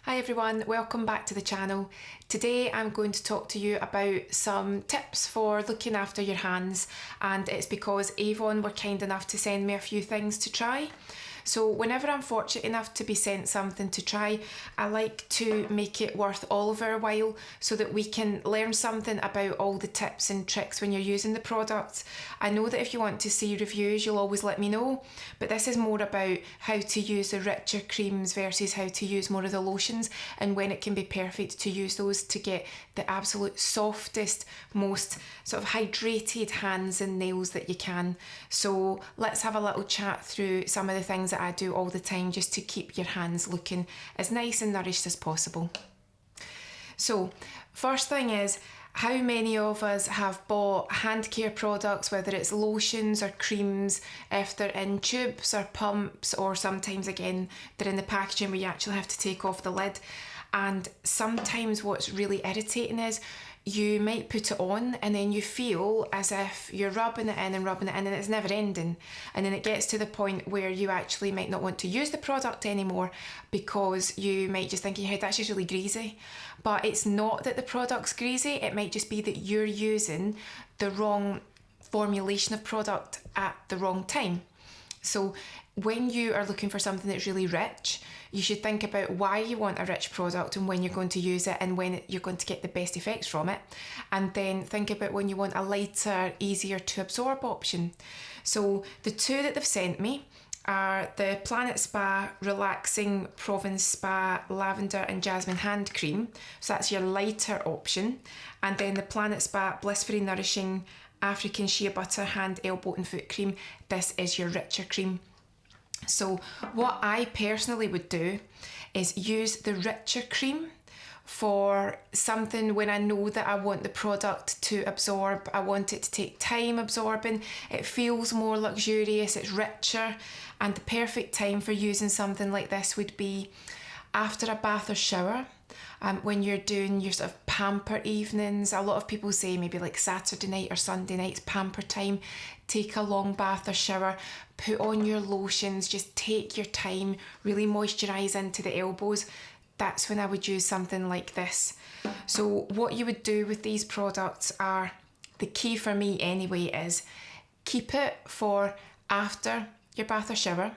Hi everyone, welcome back to the channel. Today I'm going to talk to you about some tips for looking after your hands, and it's because Avon were kind enough to send me a few things to try. So whenever I'm fortunate enough to be sent something to try, I like to make it worth all of our while so that we can learn something about all the tips and tricks when you're using the products. I know that if you want to see reviews, you'll always let me know, but this is more about how to use the richer creams versus how to use more of the lotions, and when it can be perfect to use those to get the absolute softest, most sort of hydrated hands and nails that you can. So let's have a little chat through some of the things that I do all the time just to keep your hands looking as nice and nourished as possible. So first thing is, how many of us have bought hand care products, whether it's lotions or creams, if they're in tubes or pumps, or sometimes again they're in the packaging where you actually have to take off the lid. And sometimes what's really irritating is you might put it on and then you feel as if you're rubbing it in and it's never ending, and then it gets to the point where you actually might not want to use the product anymore because you might just think in your head that's just really greasy. But it's not that the product's greasy, it might just be that you're using the wrong formulation of product at the wrong time. So when you are looking for something that's really rich, you should think about why you want a rich product and when you're going to use it and when you're going to get the best effects from it. And then think about when you want a lighter, easier to absorb option. So the two that they've sent me are the Planet Spa Relaxing Provence Spa Lavender and Jasmine Hand Cream. So that's your lighter option. And then the Planet Spa Blissfully Nourishing African Shea Butter Hand, Elbow and Foot Cream. This is your richer cream. So what I personally would do is use the richer cream for something when I know that I want the product to absorb. I want it to take time absorbing. It feels more luxurious, it's richer, and the perfect time for using something like this would be after a bath or shower. When you're doing your sort of pamper evenings, a lot of people say maybe like Saturday night or Sunday night's pamper time, take a long bath or shower, put on your lotions, just take your time, really moisturise into the elbows. That's when I would use something like this. So what you would do with these products are, the key for me anyway, is keep it for after your bath or shower.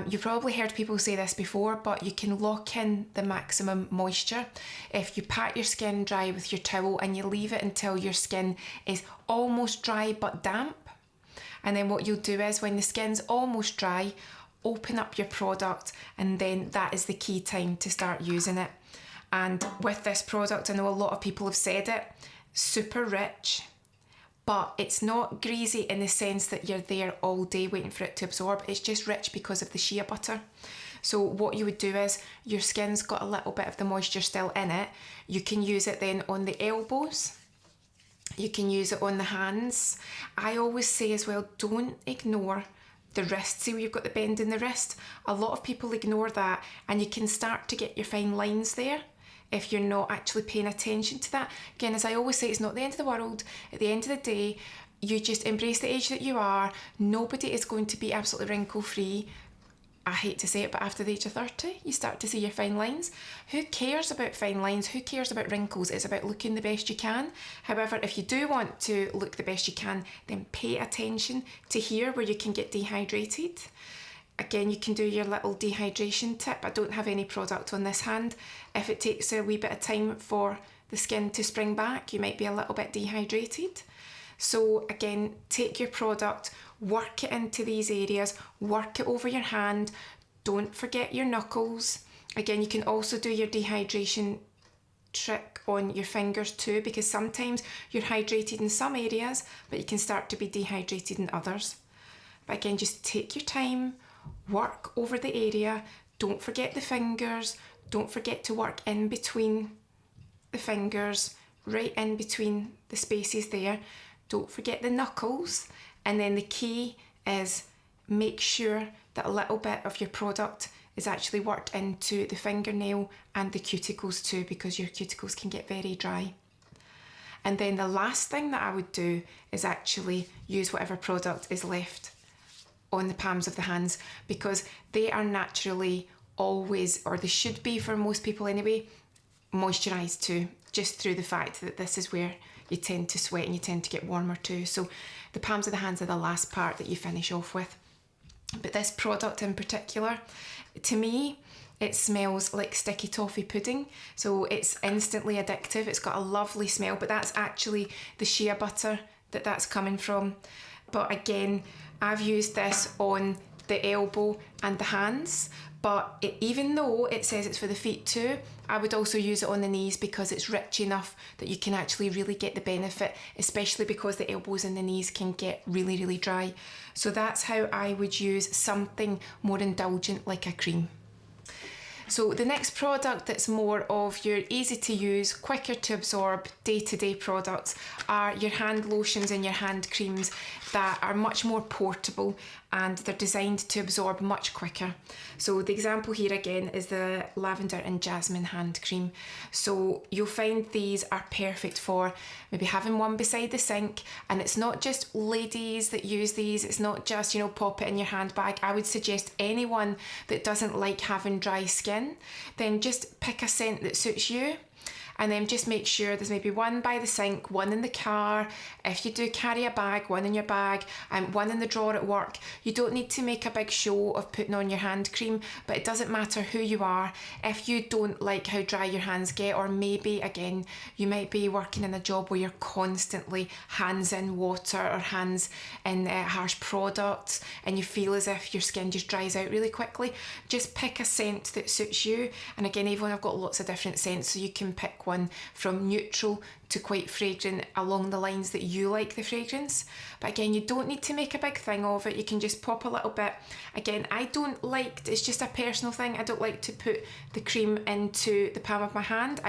You've probably heard people say this before, but you can lock in the maximum moisture if you pat your skin dry with your towel and you leave it until your skin is almost dry but damp. And then what you'll do is, when the skin's almost dry, open up your product, and then that is the key time to start using it. And with this product, I know a lot of people have said it, super rich, but it's not greasy in the sense that you're there all day waiting for it to absorb. It's just rich because of the shea butter. So what you would do is, your skin's got a little bit of the moisture still in it. You can use it then on the elbows. You can use it on the hands. I always say as well, don't ignore the wrist. See where you've got the bend in the wrist? A lot of people ignore that, and you can start to get your fine lines there if you're not actually paying attention to that. Again, as I always say, it's not the end of the world. At the end of the day, you just embrace the age that you are. Nobody is going to be absolutely wrinkle free. I hate to say it, but after the age of 30, you start to see your fine lines. Who cares about fine lines? Who cares about wrinkles? It's about looking the best you can. However, if you do want to look the best you can, then pay attention to here where you can get dehydrated. Again, you can do your little dehydration tip. I don't have any product on this hand. If it takes a wee bit of time for the skin to spring back, you might be a little bit dehydrated. So again, take your product, work it into these areas, work it over your hand. Don't forget your knuckles. Again, you can also do your dehydration trick on your fingers too, because sometimes you're hydrated in some areas, but you can start to be dehydrated in others. But again, just take your time, work over the area. Don't forget the fingers. Don't forget to work in between the fingers, right in between the spaces there. Don't forget the knuckles. And then the key is, make sure that a little bit of your product is actually worked into the fingernail and the cuticles too, because your cuticles can get very dry. And then the last thing that I would do is actually use whatever product is left on the palms of the hands, because they are naturally always, or they should be for most people anyway, moisturised too, just through the fact that this is where you tend to sweat and you tend to get warmer too. So the palms of the hands are the last part that you finish off with. But this product in particular, to me, it smells like sticky toffee pudding. So it's instantly addictive. It's got a lovely smell, but that's actually the shea butter that's coming from. But again, I've used this on the elbow and the hands, but even though it says it's for the feet too, I would also use it on the knees because it's rich enough that you can actually really get the benefit, especially because the elbows and the knees can get really, really dry. So that's how I would use something more indulgent like a cream. So the next product that's more of your easy to use, quicker to absorb, day-to-day products are your hand lotions and your hand creams that are much more portable and they're designed to absorb much quicker. So the example here again is the lavender and jasmine hand cream. So you'll find these are perfect for maybe having one beside the sink, and it's not just ladies that use these, it's not just, you know, pop it in your handbag. I would suggest anyone that doesn't like having dry skin, then just pick a scent that suits you. And then just make sure there's maybe one by the sink, one in the car. If you do carry a bag, one in your bag, and one in the drawer at work. You don't need to make a big show of putting on your hand cream, but it doesn't matter who you are. If you don't like how dry your hands get, or maybe again, you might be working in a job where you're constantly hands in water or hands in harsh products, and you feel as if your skin just dries out really quickly, just pick a scent that suits you. And again, Avon have got lots of different scents, so you can pick one from neutral to quite fragrant along the lines that you like the fragrance. But again, you don't need to make a big thing of it. You can just pop a little bit. Again, I don't like, it's just a personal thing, I don't like to put the cream into the palm of my hand.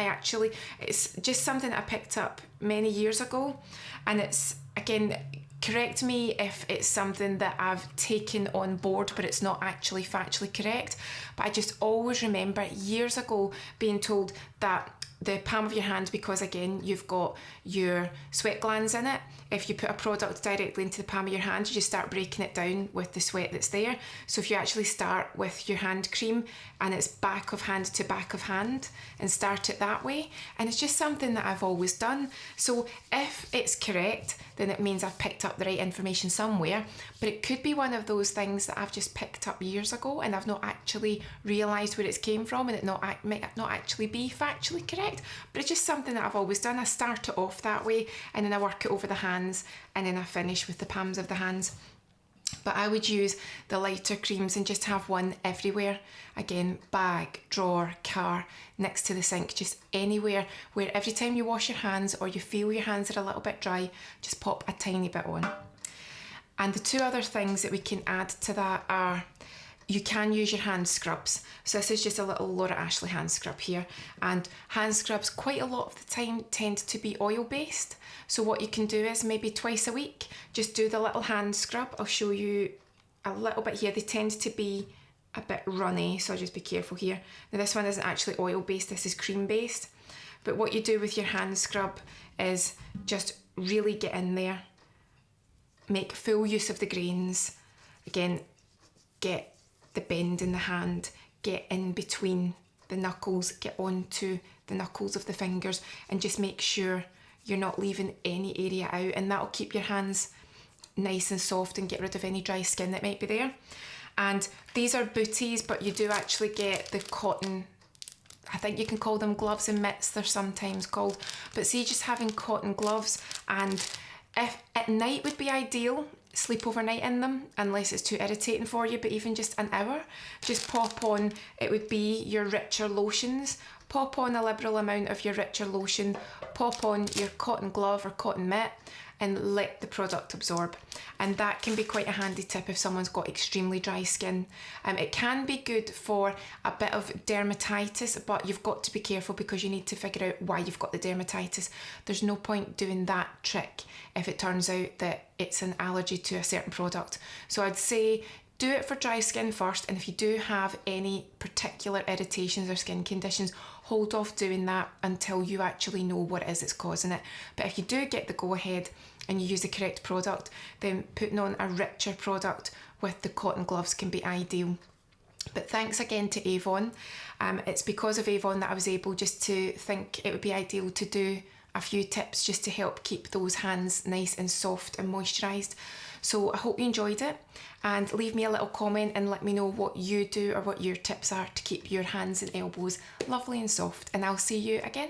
It's just something that I picked up many years ago, and it's, again, correct me if it's something that I've taken on board but it's not actually factually correct, but I just always remember years ago being told that the palm of your hand, because again you've got your sweat glands in it, if you put a product directly into the palm of your hand, you just start breaking it down with the sweat that's there. So if you actually start with your hand cream and it's back of hand to back of hand and start it that way, and it's just something that I've always done. So if it's correct, then it means I've picked up the right information somewhere, but it could be one of those things that I've just picked up years ago and I've not actually realised where it's came from, and it might not actually be factually correct, but it's just something that I've always done. I start it off that way and then I work it over the hands, and then I finish with the palms of the hands. But I would use the lighter creams and just have one everywhere. Again, bag, drawer, car, next to the sink, just anywhere where every time you wash your hands or you feel your hands are a little bit dry, just pop a tiny bit on. And the two other things that we can add to that are, you can use your hand scrubs. So this is just a little Laura Ashley hand scrub here. And hand scrubs quite a lot of the time tend to be oil based. So what you can do is maybe twice a week, just do the little hand scrub. I'll show you a little bit here. They tend to be a bit runny, so just be careful here. Now this one isn't actually oil based, this is cream based. But what you do with your hand scrub is just really get in there, make full use of the grains. Again, get the bend in the hand, get in between the knuckles, get onto the knuckles of the fingers, and just make sure you're not leaving any area out, and that'll keep your hands nice and soft and get rid of any dry skin that might be there. And these are booties, but you do actually get the cotton, I think you can call them gloves and mitts, they're sometimes called, but see, just having cotton gloves, and if at night would be ideal, sleep overnight in them unless it's too irritating for you, but even just an hour, just pop on, it would be your richer lotions, pop on a liberal amount of your richer lotion, pop on your cotton glove or cotton mitt, and let the product absorb. And that can be quite a handy tip if someone's got extremely dry skin. It can be good for a bit of dermatitis, but you've got to be careful because you need to figure out why you've got the dermatitis. There's no point doing that trick if it turns out that it's an allergy to a certain product. So I'd say do it for dry skin first, and if you do have any particular irritations or skin conditions, hold off doing that until you actually know what it is that's causing it. But if you do get the go ahead and you use the correct product, then putting on a richer product with the cotton gloves can be ideal. But thanks again to Avon. It's because of Avon that I was able just to think it would be ideal to do a few tips just to help keep those hands nice and soft and moisturised. So I hope you enjoyed it, and leave me a little comment and let me know what you do or what your tips are to keep your hands and elbows lovely and soft, and I'll see you again